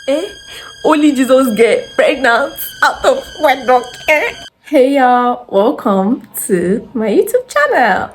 Eh? Only Jesus get pregnant out of wedlock. Eh? Hey y'all, welcome to my YouTube channel.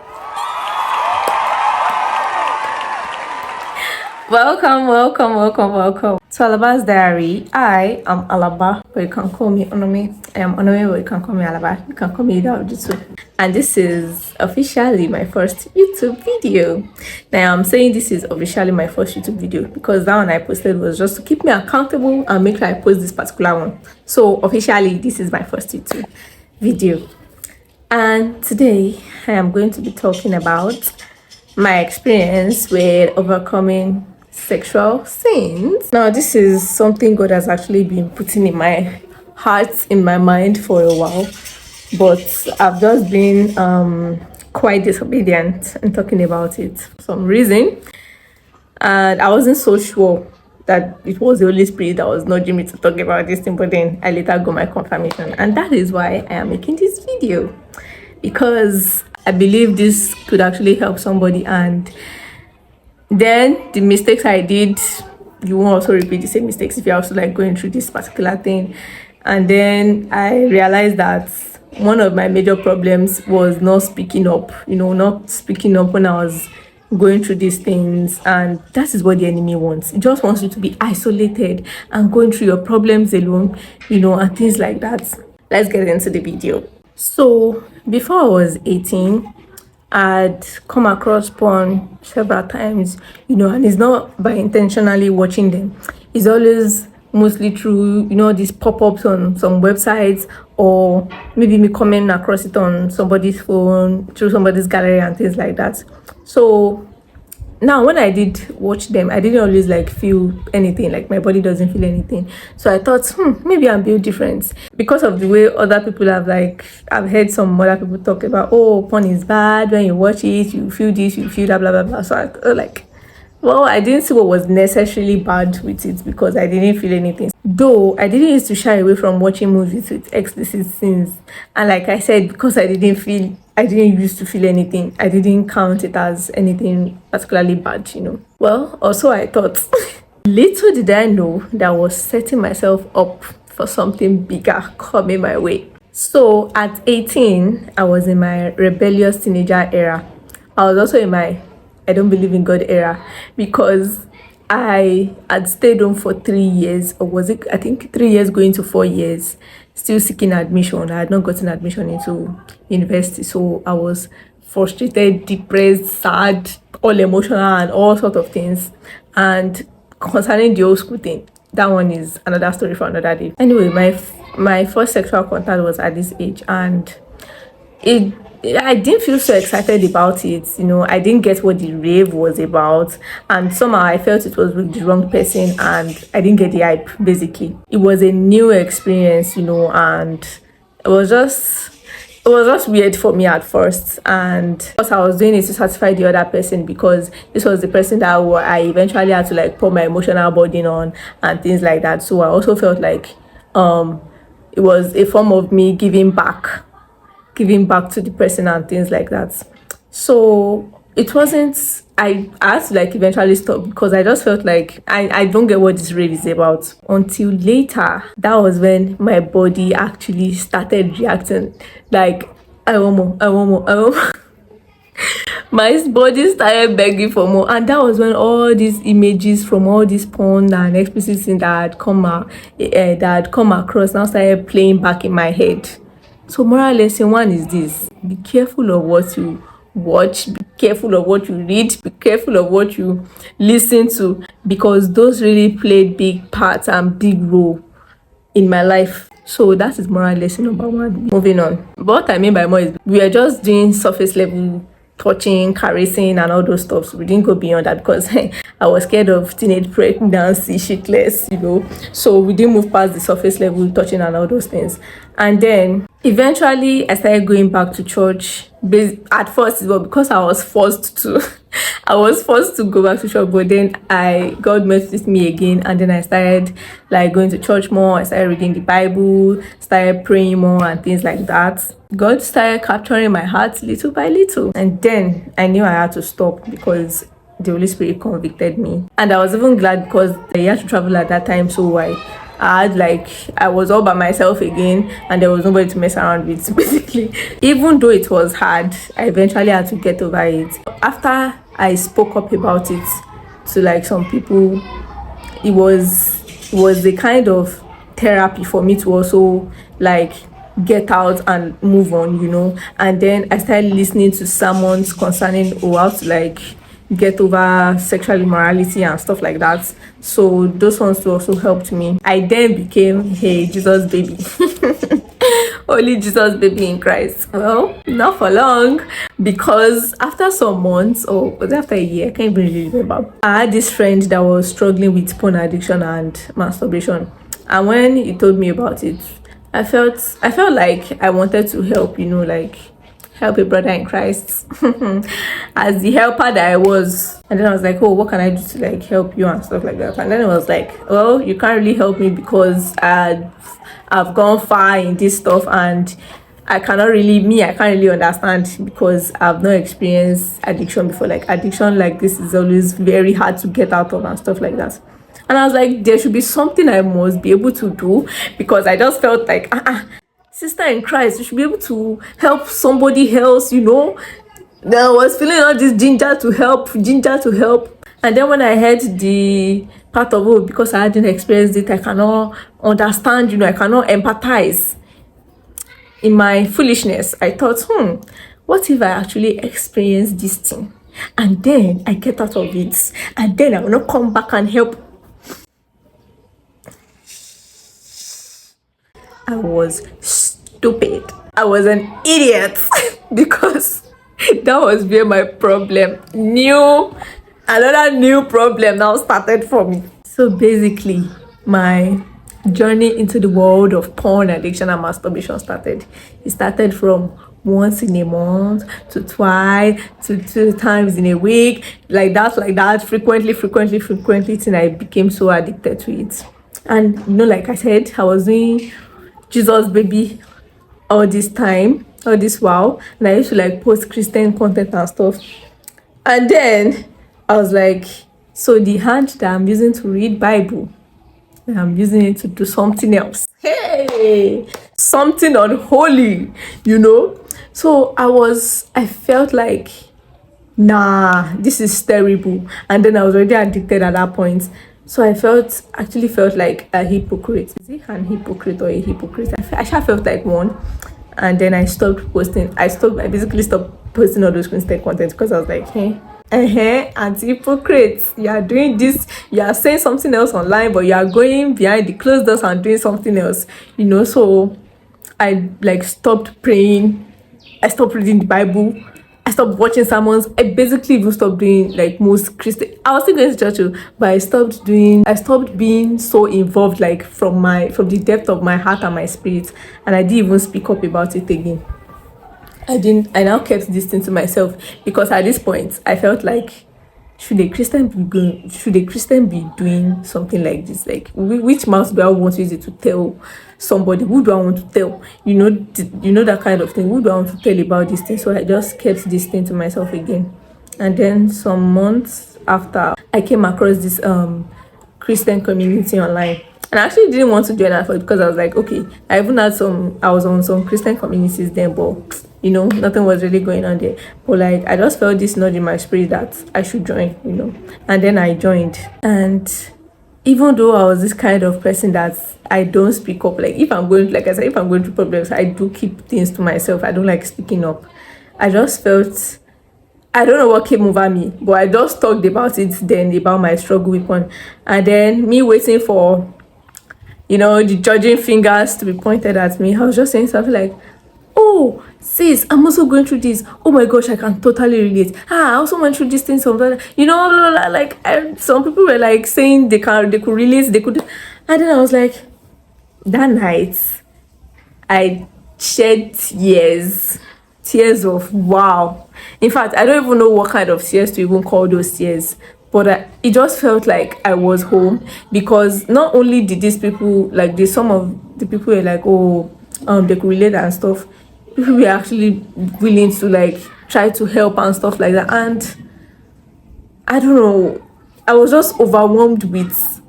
Welcome to Alaba's Diary. I am Alaba, but you can call me Onome. I am Onome, but you can call me Alaba. You can call me either of the two. And this is officially my first YouTube video. Now I'm saying this is officially my first YouTube video because that one I posted was just to keep me accountable and make sure I post this particular one. So officially, this is my first YouTube video. And today I am going to be talking about my experience with overcoming sexual sins. Now this is something God has actually been putting in my heart, in my mind for a while, but I've just been quite disobedient in talking about it for some reason, and I wasn't so sure that it was the Holy Spirit that was nudging me to talk about this thing, but then I later got my confirmation, and that is why I am making this video, because I believe this could actually help somebody. And then the mistakes I did, you won't also repeat the same mistakes if you're also like going through this particular thing. And then I realized that one of my major problems was not speaking up, not speaking up when I was going through these things. And that is what the enemy wants. It just wants you to be isolated and going through your problems alone, and things like that. Let's get into the video. So before I was 18, I'd come across porn several times, and it's not by intentionally watching them. It's always mostly through, these pop-ups on some websites, or maybe me coming across it on somebody's phone, through somebody's gallery and things like that. So now when I did watch them, I didn't always like feel anything, like my body doesn't feel anything. So I thought, maybe I'm built different because of the way other people have, like, I've heard some other people talk about, oh, porn is bad, when you watch it you feel this, you feel that, blah blah blah. So I thought, like, well, I didn't see what was necessarily bad with it because I didn't feel anything. Though I didn't used to shy away from watching movies with explicit scenes, and like I said, because I didn't used to feel anything, I didn't count it as anything particularly bad, Well, also I thought, little did I know that I was setting myself up for something bigger coming my way. So at 18, I was in my rebellious teenager era. I was also in my I don't believe in God era, because I had stayed home for 3 years, or was it, I think 3 years going to 4 years, still seeking admission. I had not gotten admission into university, so I was frustrated, depressed, sad, all emotional and all sort of things. And concerning the old school thing, that one is another story for another day. Anyway, my first sexual contact was at this age, and I didn't feel so excited about it. I didn't get what the rave was about, and somehow I felt it was with the wrong person, and I didn't get the hype. Basically, it was a new experience, and it was just weird for me at first. And what I was doing is to satisfy the other person, because this was the person that I eventually had to like pour my emotional burden on and things like that. So I also felt like it was a form of me giving back to the person and things like that. So it wasn't, I had to like eventually stop, because I just felt like I don't get what this rave is about. Until later, that was when my body actually started reacting like, I want more. My body started begging for more, and that was when all these images from all this porn and explicit things that had come across now started playing back in my head. So moral lesson one is this: be careful of what you watch, be careful of what you read, be careful of what you listen to, because those really played big parts and big role in my life. So that is moral lesson number one. Moving on. But what I mean by more is we are just doing surface level touching, caressing and all those stuff. So we didn't go beyond that, because I was scared of teenage pregnancy, shitless, So we didn't move past the surface level touching and all those things. And then eventually I started going back to church. At first it was because I was forced to go back to church, but then God met with me again, and then I started like going to church more. I started reading the Bible, started praying more and things like that. God started capturing my heart little by little, and then I knew I had to stop, because the Holy Spirit convicted me. And I was even glad because I had to travel at that time, so I was all by myself again, and there was nobody to mess around with. Basically, even though it was hard, I eventually had to get over it. After I spoke up about it to like some people, it was the kind of therapy for me to also like get out and move on, and then I started listening to sermons concerning how to like get over sexual immorality and stuff like that. So those ones also helped me. I then became a Jesus baby. Only Jesus baby in Christ. Well, not for long, because after some months, or was it after a year, I can't even really remember, I had this friend that was struggling with porn addiction and masturbation. And when he told me about it, I felt like I wanted to help, like help a brother in Christ as the helper that I was. And then I was like, oh, what can I do to like help you and stuff like that? And then it was like, well, you can't really help me because I've gone far in this stuff, and I can't really understand because I've not experienced addiction before. Like addiction like this is always very hard to get out of and stuff like that. And I was like, there should be something I must be able to do, because I just felt like, sister in Christ, you should be able to help somebody else, Then I was feeling all this ginger to help. And then when I heard the part of it, because I hadn't experienced it, I cannot understand, I cannot empathize. In my foolishness, I thought, what if I actually experience this thing and then I get out of it, and then I will not come back and help? I was stupid. I was an idiot because that was where my problem, another new problem now started for me. So basically, my journey into the world of porn addiction and masturbation started. It started from once in a month to twice to 2 times in a week, like that, frequently, till I became so addicted to it. And like I said, I was doing Jesus baby all this while, and I used to like post Christian content and stuff. And then I was like, so the hand that I'm using to read Bible, I'm using it to do something else. Hey, something unholy, So I felt like, nah, this is terrible. And then I was already addicted at that point. So I actually felt like a hypocrite. Is it an hypocrite or a hypocrite? I felt like one. And then I basically stopped posting all those Christian content, because I was like, hey, anti-hypocrite, you are doing this, you are saying something else online, but you are going behind the closed doors and doing something else, So I like stopped praying, I stopped reading the Bible, I stopped watching sermons. I basically even stopped doing like most Christian. I was still going to church too, but I stopped being so involved, like from the depth of my heart and my spirit, and I didn't even speak up about it again. I now kept this thing to myself, because at this point I felt like, should a Christian be doing something like this? Like, which mouth do I want to use it to tell somebody? Who do I want to tell? That kind of thing. Who do I want to tell about this thing? So I just kept this thing to myself again. And then some months after, I came across this Christian community online. And I actually didn't want to join that because I was like, okay, I was on some Christian communities then, but nothing was really going on there. But like, I just felt this nudge in my spirit that I should join, And then I joined. And even though I was this kind of person that I don't speak up, like if I'm going through problems, I do keep things to myself. I don't like speaking up. I just felt, I don't know what came over me, but I just talked about it then, about my struggle with one. And then me waiting for, the judging fingers to be pointed at me, I was just saying something like, oh, sis, I'm also going through this. Oh my gosh, I can totally relate. I also went through this thing sometimes. Like some people were like saying they could relate, they could. And then I was like, that night, I shed tears of wow. In fact, I don't even know what kind of tears to even call those tears. But it just felt like I was home, because not only did these people, like some of the people were like, oh, they could relate and stuff. People were actually willing to like try to help and stuff like that. And I don't know, I was overwhelmed with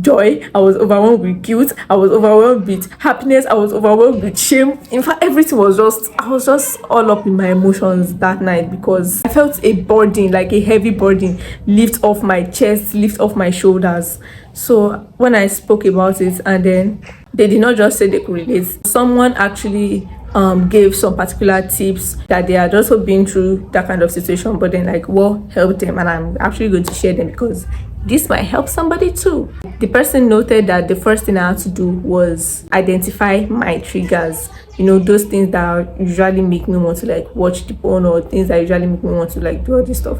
joy, I was overwhelmed with guilt, I was overwhelmed with happiness, I was overwhelmed with shame. In fact, everything was just, I was just all up in my emotions that night, because I felt a burden, like a heavy burden, lift off my chest, lift off my shoulders. So when I spoke about it, and then they did not just say they could relate, someone actually gave some particular tips that they had also been through that kind of situation, but then like what helped them, and I'm actually going to share them because this might help somebody too. The person noted that the first thing I had to do was identify my triggers, you know, those things that usually make me want to like watch the porn, or things that usually make me want to like do all this stuff.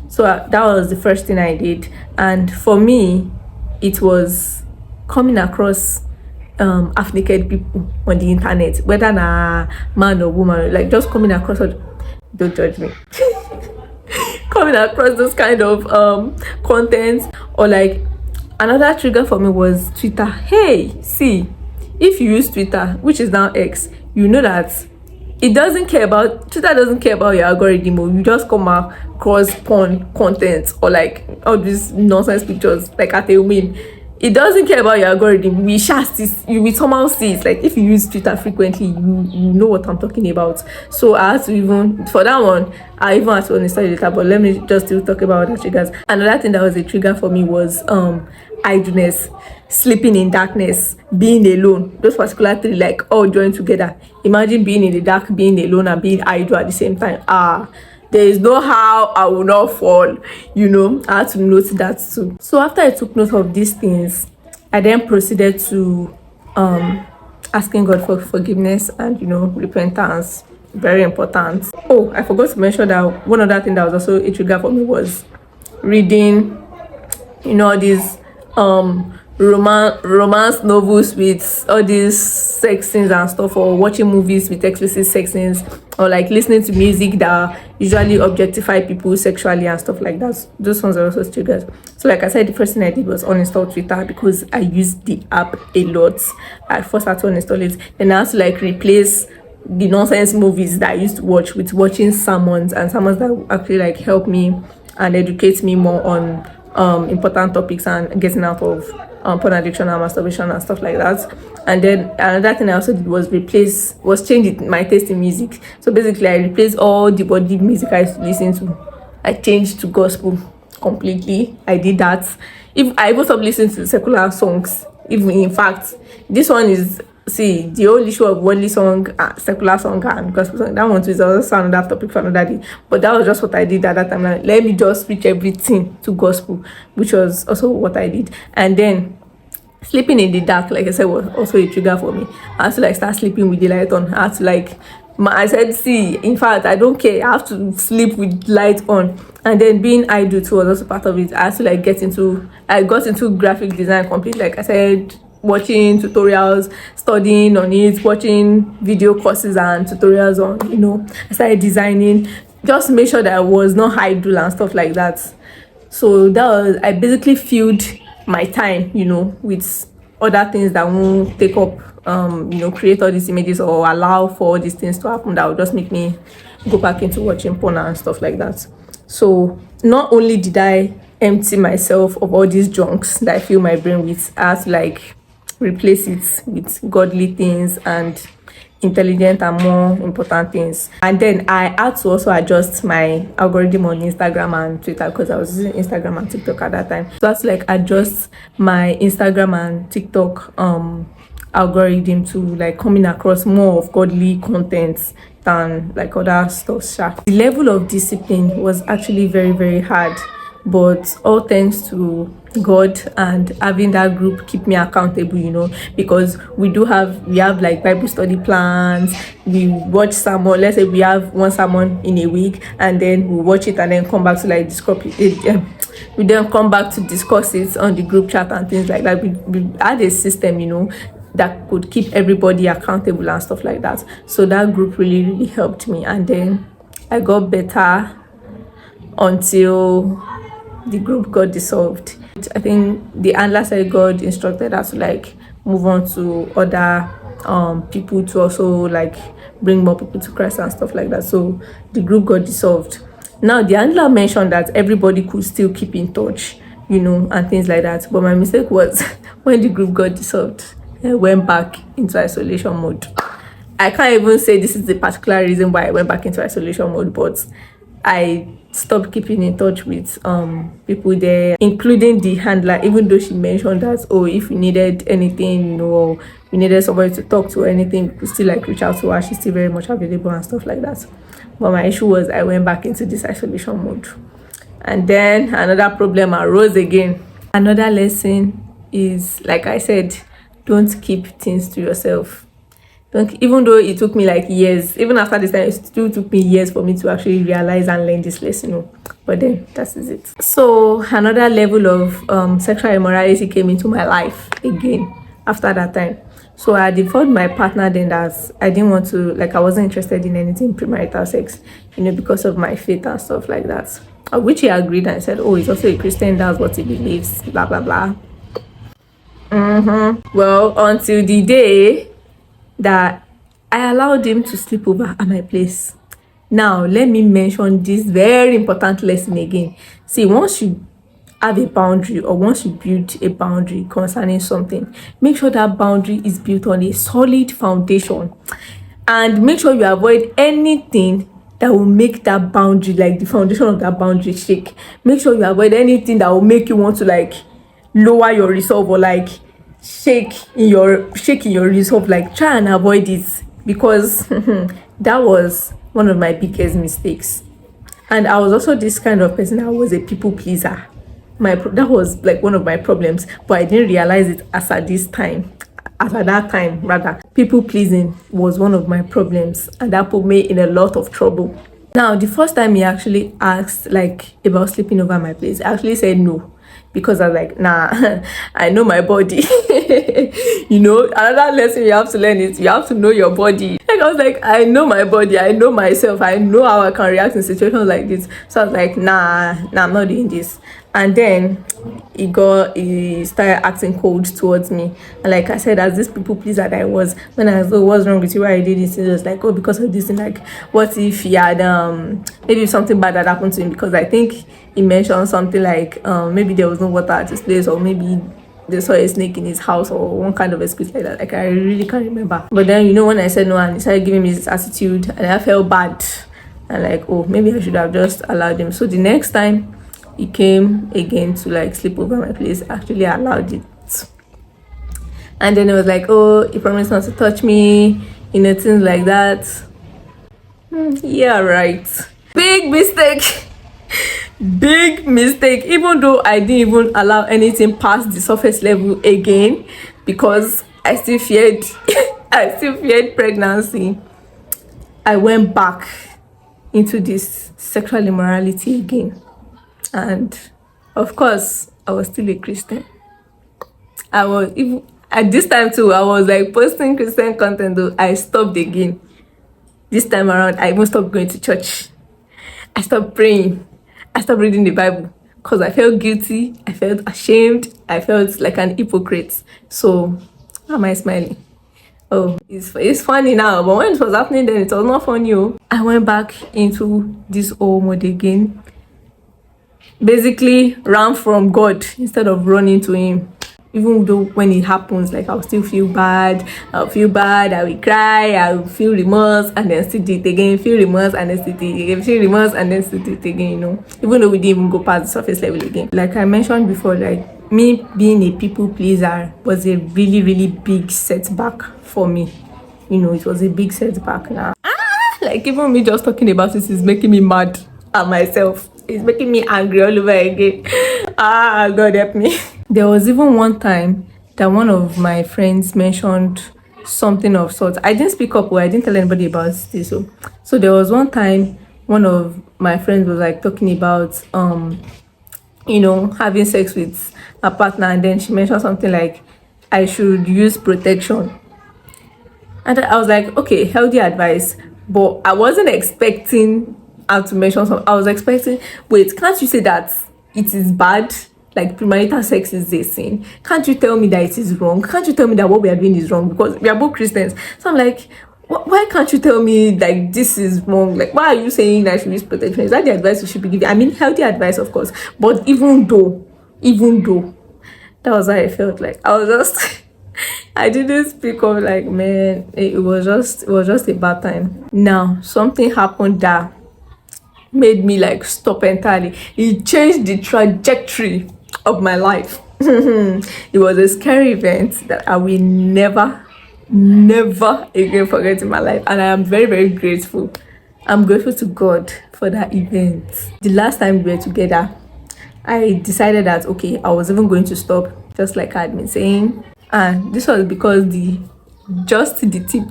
So that was the first thing I did. And for me, it was coming across half naked people on the internet, whether na man or woman, like just coming across, don't judge me, coming across this kind of content. Or like, another trigger for me was Twitter. Hey, see, if you use Twitter, which is now X, you know that Twitter doesn't care about your algorithm. You just come across porn content or like all these nonsense pictures like at a whim. It doesn't care about your algorithm. You will somehow see it. Like if you use Twitter frequently, you know what I'm talking about. So I had to, even for that one, I even had to uninstall it later. But let me just still talk about the triggers. Another thing that was a trigger for me was idleness, sleeping in darkness, being alone. Those particular three like all joined together. Imagine being in the dark, being alone, and being idle at the same time. There is no how I will not fall, you know. I had to note that too. So after I took note of these things, I then proceeded to asking God for forgiveness and, you know, repentance. Very important. Oh, I forgot to mention that one other thing that was also a trigger for me was reading, you know, all these romance novels with all these sex scenes and stuff, or watching movies with explicit sex scenes, or like listening to music that usually objectify people sexually and stuff like that. Those ones are also triggers. So like I said, the first thing I did was uninstall Twitter because I used the app a lot. I first had to uninstall it, then I had to like replace the nonsense movies that I used to watch with watching sermons, and sermons that actually like help me and educate me more on important topics and getting out of porn addiction and masturbation and stuff like that. And then another thing I also did was change my taste in music. So basically I replaced all the body music I used to listen to. I changed to gospel completely. I did that. If I even stopped listening to secular songs, even in fact, this one is, see, the whole issue of worldly song, secular song and gospel song, that one is also another topic for another day. But that was just what I did at that time. Like, let me just switch everything to gospel, which was also what I did. And then sleeping in the dark, like I said, was also a trigger for me. I had to like start sleeping with the light on. I had to like, I said, see, in fact, I don't care. I have to sleep with light on. And then being idle too was also part of it. I had to like I got into graphic design completely. Like I said, watching tutorials, studying on it, watching video courses and tutorials on, you know, I started designing, just to make sure that I was not idle and stuff like that. So I basically filled my time, you know, with other things that won't take up, you know, create all these images or allow for all these things to happen that will just make me go back into watching porn and stuff like that. So not only did I empty myself of all these junks that I fill my brain with, I had to like replace it with godly things and intelligent and more important things. And then I had to also adjust my algorithm on Instagram and Twitter because I was using Instagram and TikTok at that time. So I had to like adjust my Instagram and TikTok algorithm to like coming across more of godly content than like other stuff. The level of discipline was actually very, very hard, but all thanks to God and having that group keep me accountable, you know, because we have like Bible study plans. We watch sermon, let's say we have one sermon in a week, and then we watch it and then come back to like discuss it. We then come back to discuss it on the group chat and things like that. We had a system, you know, that could keep everybody accountable and stuff like that. So that group really, really helped me. And then I got better until the group got dissolved. I think the handler said God instructed us to like move on to other people to also like bring more people to Christ and stuff like that. So the group got dissolved. Now, the handler mentioned that everybody could still keep in touch, and things like that. But my mistake was when the group got dissolved, I went back into isolation mode. I can't even say this is the particular reason why I went back into isolation mode, but I stopped keeping in touch with people there, including the handler, even though she mentioned that, oh, if you needed anything, or you needed somebody to talk to or anything, you could still like reach out to her. She's still very much available and stuff like that. But my issue was I went back into this isolation mode. And then another problem arose again. Another lesson is, like I said, don't keep things to yourself. Even though it took me like years, even after this time, it still took me years for me to actually realize and learn this lesson. But then that is it. So another level of sexual immorality came into my life again after that time. So I defaulted my partner then that I didn't want to, like, I wasn't interested in anything premarital sex, because of my faith and stuff like that. Which he agreed and said, oh, he's also a Christian, that's what he believes, blah blah blah. Well, until the day that I allowed him to sleep over at my place. Now, let me mention this very important lesson again. See, once you have a boundary, or once you build a boundary concerning something, make sure that boundary is built on a solid foundation, and make sure you avoid anything that will make that boundary, like the foundation of that boundary, shake. Make sure you avoid anything that will make you want to like lower your resolve, or like shake in your resolve. Like, try and avoid it, because that was one of my biggest mistakes. And I was also this kind of person. I was a people pleaser. That was like one of my problems, but I didn't realize it as at that time rather. People pleasing was one of my problems, and that put me in a lot of trouble. Now, the first time he actually asked like about sleeping over my place, I actually said no, because I was like, nah, I know my body. Another lesson you have to learn is you have to know your body. Like, I was like, I know my body, I know myself, I know how I can react in situations like this. So I was like, nah, I'm not doing this. And then he started acting cold towards me. And like I said, as this people pleaser that I was, when I was, oh, what's wrong with you, why I did this? It was like, oh, because of this. And like, what if he had maybe something bad that happened to him? Because I think he mentioned something like maybe there was no water at his place, or maybe they saw a snake in his house, or one kind of excuse like that. Like, I really can't remember. But then, when I said no, and he started giving me this attitude, and I felt bad. And like, oh, maybe I should have just allowed him. So the next time he came again to like sleep over my place, I actually allowed it. And then it was like, oh, he promised not to touch me, things like that. Yeah, right. Big mistake. Big mistake. Even though I didn't even allow anything past the surface level again, because I still feared pregnancy, I went back into this sexual immorality again. And of course, I was still a Christian. I was, even at this time too, I was like posting Christian content, though I stopped again. This time around, I even stopped going to church. I stopped praying. I stopped reading the Bible, because I felt guilty, I felt ashamed, I felt like an hypocrite. So, why am I smiling? Oh, it's funny now, but when it was happening then, it was not funny. I went back into this old mode again. Basically ran from God instead of running to him. Even though when it happens, like, I'll still feel bad, I will cry, I will feel remorse, and then still do it again, feel remorse, and then still do it again, feel remorse, and then still do it again, even though we didn't even go past the surface level again. Like I mentioned before, like, me being a people pleaser was a really, really big setback for me. It was a big setback now. Like, even me just talking about this is making me mad at myself. It's making me angry all over again. God help me. There was even one time that one of my friends mentioned something of sorts. I didn't speak up, or I didn't tell anybody about this. So there was one time one of my friends was like talking about having sex with a partner, and then she mentioned something like I should use protection. And I was like, okay, healthy advice, but I wasn't expecting her to mention something. I was expecting, wait, can't you say that it is bad? Like, premarital sex is a sin. Can't you tell me that it is wrong? Can't you tell me that what we are doing is wrong? Because we are both Christians. So I'm like, Why can't you tell me like this is wrong? Like, why are you saying I should use protection? Is that the advice you should be giving? I mean, healthy advice, of course. But even though, that was how I felt. Like I was just, I didn't speak up. Like, man, it was just a bad time. Now something happened that made me like stop entirely. It changed the trajectory of my life. It was a scary event that I will never again forget in my life, and I am very grateful. I'm grateful to God for that event. The last time we were together, I decided that okay, I was even going to stop, just like I had been saying, and this was because just the tip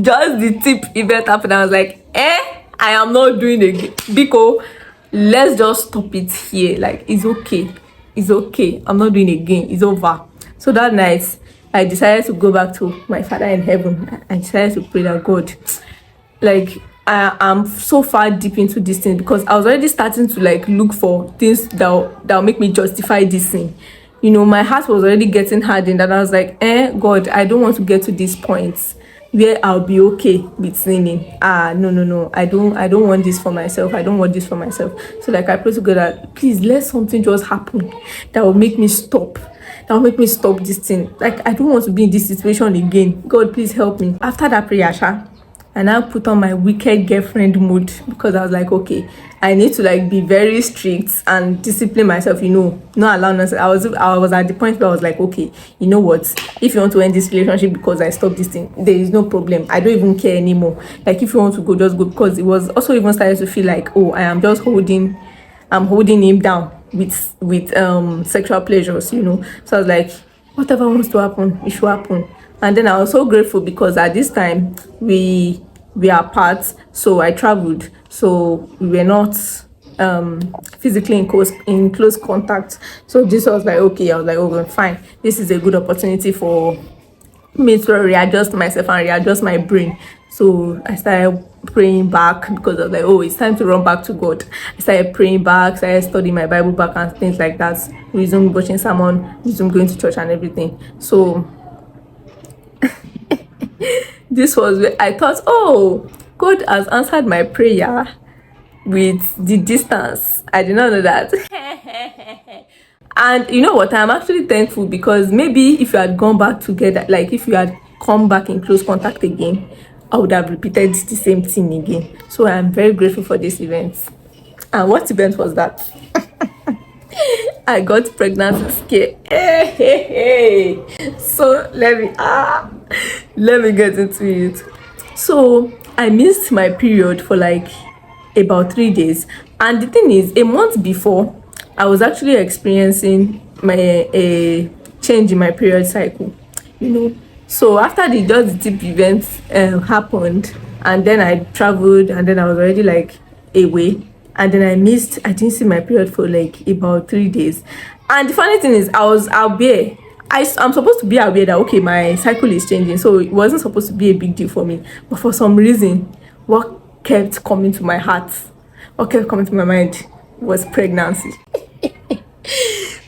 just the tip event happened. I was like, I am not doing it, Biko. Let's just stop it here. Like, it's okay, I'm not doing it again, it's over. So that night I decided to go back to my Father in heaven. I decided to pray that God, like, I'm so far deep into this thing, because I was already starting to like look for things that'll make me justify this thing. You know, my heart was already getting hardened, and I was like, God, I don't want to get to this point where I'll be okay with sinning. No, I don't want this for myself. I don't want this for myself. So like, I pray to God that please let something just happen that will make me stop, this thing. Like, I don't want to be in this situation again. God, please help me. After that prayer, I now put on my wicked girlfriend mode, because I was like, okay, I need to like be very strict and discipline myself, you know, not allow myself. I was at the point where I was like, okay, you know what, if you want to end this relationship because I stopped this thing, there is no problem. I don't even care anymore. Like, if you want to go, just go. Because it was also even started to feel like, oh, I'm holding him down with sexual pleasures, you know. So I was like, whatever wants to happen, it should happen. And then I was so grateful, because at this time we are apart, so I traveled, so we were not physically in close contact. So this was like, okay, I was like, oh, fine, this is a good opportunity for me to readjust myself and readjust my brain. So I started praying back, because I was like, oh, it's time to run back to God. I started praying back, started studying my Bible back and things like that, resume watching sermon, resume going to church and everything. So this was where I thought, oh, God has answered my prayer with the distance. I did not know that. And you know what, I'm actually thankful, because maybe if you had gone back together, like if you had come back in close contact again, I would have repeated the same thing again. So I'm very grateful for this event. And what event was that? I got pregnancy scare. So let me get into it. So I missed my period for like about 3 days, and the thing is, a month before, I was actually experiencing a change in my period cycle, you know. So after the just deep event happened, and then I traveled, and then I was already like away, and then I didn't see my period for like about 3 days. And the funny thing is, I'm supposed to be aware that okay, my cycle is changing, so it wasn't supposed to be a big deal for me. But for some reason, what kept coming to my heart, what kept coming to my mind was pregnancy.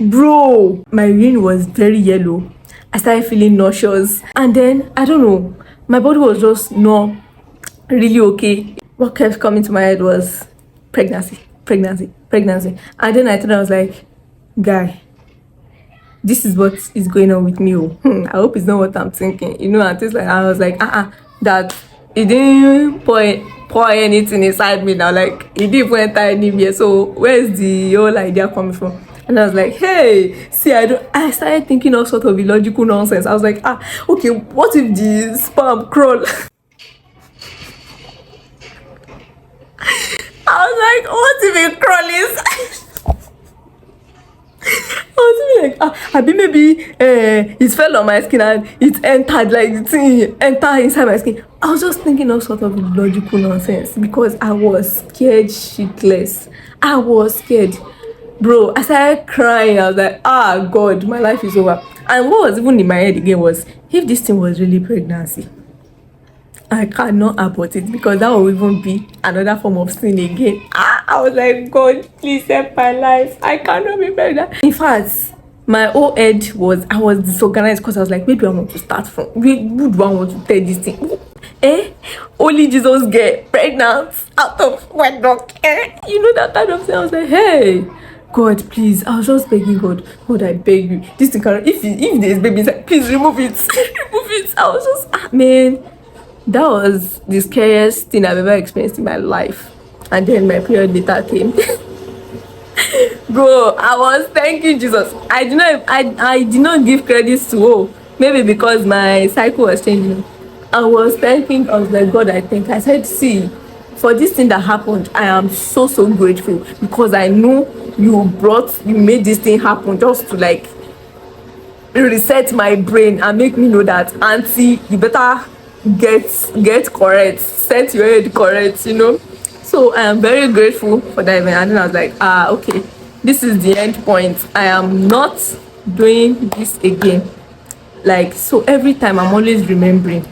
Bro, my urine was very yellow. I started feeling nauseous, and then I don't know, my body was just not really okay. What kept coming to my head was pregnancy. And then I thought, I was like, guy, this is what is going on with me. I hope it's not what I'm thinking, you know. And things like I was like, that it didn't pour anything inside me now, like it didn't even enter anywhere. So where's the whole idea coming from? And I was like, hey, see, I started thinking all sort of illogical nonsense. I was like, okay, what if the sperm crawl? I was like, what if it crawls? I was like, maybe it fell on my skin and it entered, like the thing entered inside my skin. I was just thinking all sort of logical nonsense, because I was scared shitless. I was scared, bro. I started crying. I was like, God, my life is over. And what was even in my head again was, if this thing was really pregnancy, I cannot abort it, because that will even be another form of sin again. I was like, God, please help my life. I cannot be pregnant. In fact, my whole head was, I was disorganized because I was like, maybe I want to start from, who do I want to tell this thing? Only Jesus get pregnant out of wedlock. You know, that kind of thing. I was like, hey, God, please. I was just begging God, God, I beg you. This thing cannot, if there's baby inside, please remove it. Remove it. I was just, man, that was the scariest thing I've ever experienced in my life. And then my period later came. Bro, I was thanking Jesus. I did not give credits to maybe because my cycle was changing. I was like, God, I said, see, for this thing that happened, I am so grateful, because I know you made this thing happen just to like reset my brain and make me know that, auntie, you better get correct, set your head correct, you know. So I am very grateful for that event. And then I was like, okay, this is the end point. I am not doing this again. Like, so every time I'm always remembering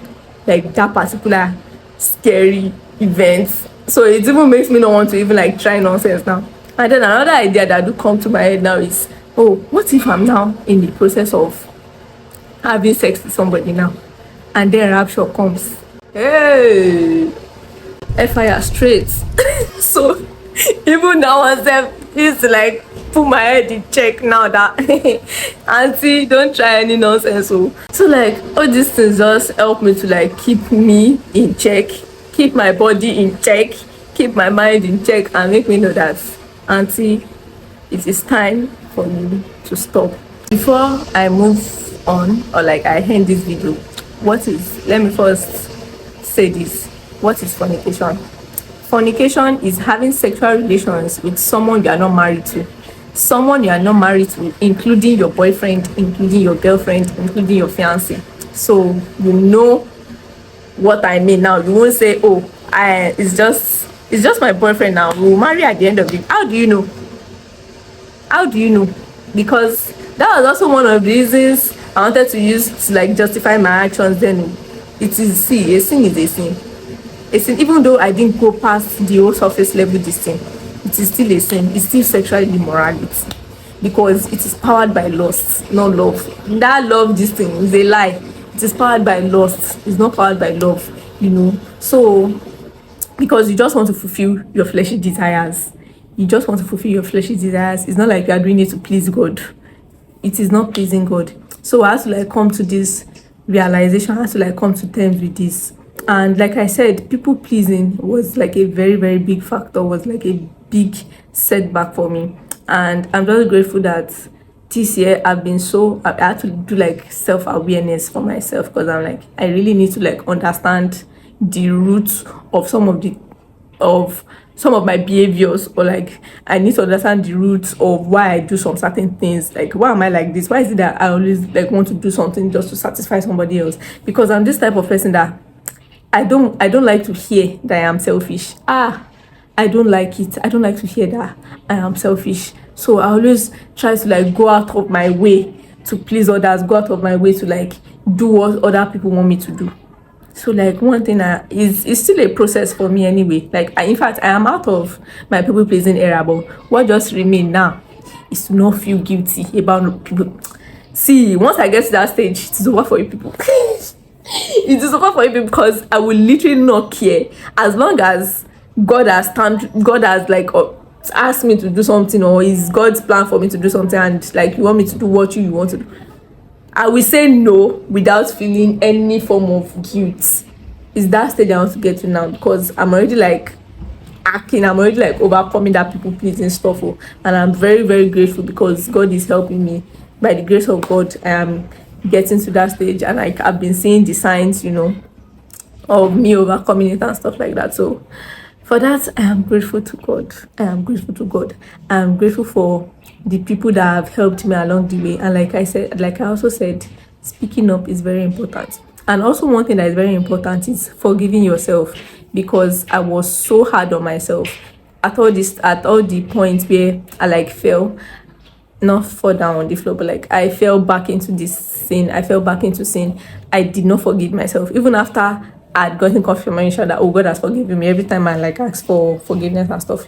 like that particular scary event. So it even makes me not want to even like try nonsense now. And then another idea that do come to my head now is, oh, what if I'm now in the process of having sex with somebody now, and then rapture comes? Hey, fire straight. So even now myself is like put my head in check now that auntie, don't try any nonsense. So like all these things just help me to like keep me in check, keep my body in check, keep my mind in check, and make me know that, auntie, it is time for you to stop. Before I move on, or like I end this video, let me first say this. What is fornication? Fornication is having sexual relations with someone you are not married to. Someone you are not married to, including your boyfriend, including your girlfriend, including your fiancé. So you know what I mean now. You won't say, oh, it's just my boyfriend now, we'll marry at the end of it. How do you know? How do you know? Because that was also one of the reasons I wanted to use to like justify my actions. Then it is, see, a sin is a sin. A sin, even though I didn't go past the whole surface level this thing, it is still a sin. It's still sexual immorality, because it is powered by lust, not love. That love, this thing is a lie. It is powered by lust. It's not powered by love, you know. So because you just want to fulfill your fleshy desires, it's not like you are doing it to please God. It is not pleasing God. So I have to like come to this realization. I have to like come to terms with this. And like I said, people pleasing was like a very, very big factor, was like a big setback for me. And I'm just grateful that this year I had to do like self-awareness for myself, because I'm like, I really need to like understand the roots of some of my behaviors, or like I need to understand the roots of why I do some certain things. Like, why am I like this? Why is it that I always like want to do something just to satisfy somebody else? Because I'm this type of person that I don't like to hear that I am selfish. I don't like it. I don't like to hear that I am selfish. So I always try to like go out of my way to please others, go out of my way to like do what other people want me to do. So like one thing is still a process for me anyway. Like in fact, I am out of my people pleasing era, but what just remain now is to not feel guilty about people. See, once I get to that stage, it is over for you people. It is over for you people, because I will literally not care, as long as God has like asked me to do something, or is God's plan for me to do something, and like you want me to do what you want to do. I will say no without feeling any form of guilt. It's that stage I want to get to now, because I'm already like I'm already like overcoming that people pleasing stuff. And I'm very, very grateful, because God is helping me. By the grace of God, I am getting to that stage, and like I've been seeing the signs, you know, of me overcoming it and stuff like that. So for that, I am grateful to God. I am grateful for the people that have helped me along the way. And like I also said, speaking up is very important. And also one thing that is very important is forgiving yourself, because I was so hard on myself at all the points where I like fell, not fall down on the floor, but like I fell back into sin. I did not forgive myself, even after I'd gotten confirmation that, oh, God has forgiven me. Every time I like ask for forgiveness and stuff,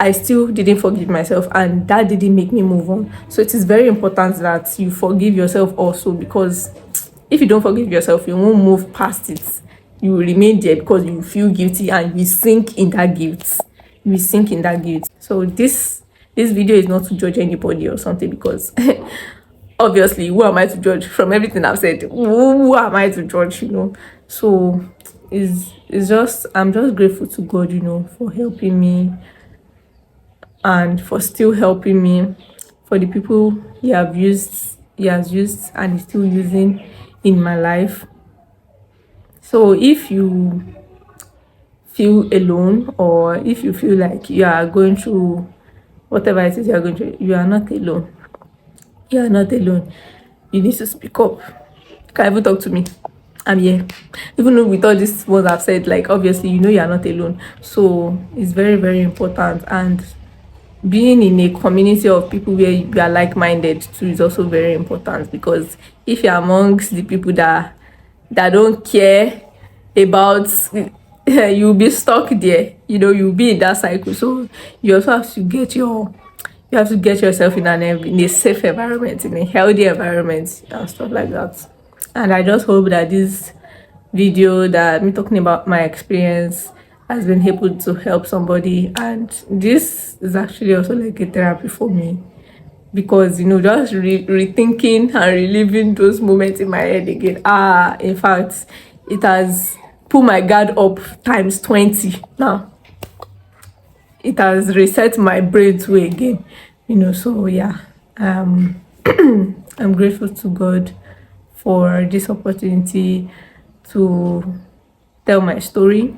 I still didn't forgive myself, and that didn't make me move on. So it is very important that you forgive yourself also, because if you don't forgive yourself, you won't move past it. You will remain there because you feel guilty, and you sink in that guilt. You sink in that guilt. So this video is not to judge anybody or something, because obviously, who am I to judge? From everything I've said, who am I to judge, you know? So it's just, I'm just grateful to God, you know, for helping me, and for still helping me, for the people he has used and is still using in my life. So if you feel alone, or if you feel like you are going through whatever it is you are going through, you are not alone. You are not alone. You need to speak up. You can even talk to me. I'm here. Even though with all these words I've said, like, obviously you know you are not alone. So it's very, very important. And being in a community of people where you are like-minded too is also very important, because if you're amongst the people that don't care about you'll be stuck there, you know, you'll be in that cycle. So you also have to get yourself in a safe environment, in a healthy environment, and stuff like that. And I just hope that this video, that me talking about my experience, has been able to help somebody. And this is actually also like a therapy for me, because, you know, just rethinking and reliving those moments in my head again, in fact, it has put my guard up times 20 now. It has reset my brain to again, you know. So yeah, I'm grateful to God for this opportunity to tell my story.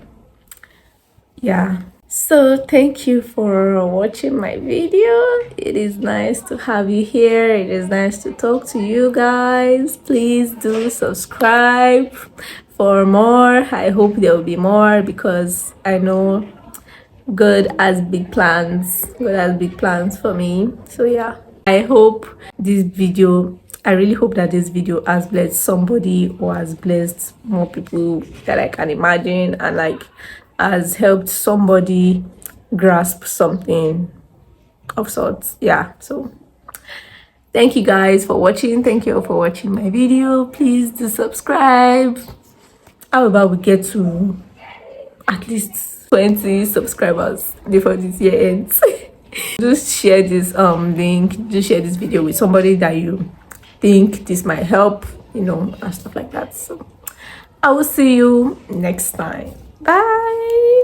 Yeah, so thank you for watching my video. It is nice to have you here. It is nice to talk to you guys. Please do subscribe for more. I hope there will be more, because I know God has big plans. God has big plans for me. So yeah, I really hope that this video has blessed somebody, or has blessed more people that I can imagine, and like has helped somebody grasp something of sorts. Yeah, so thank you guys for watching. Thank you all for watching my video. Please do subscribe. How about we get to at least 20 subscribers before this year ends? Just share this link, just share this video with somebody that you think this might help, you know, and stuff like that. So I will see you next time. Bye.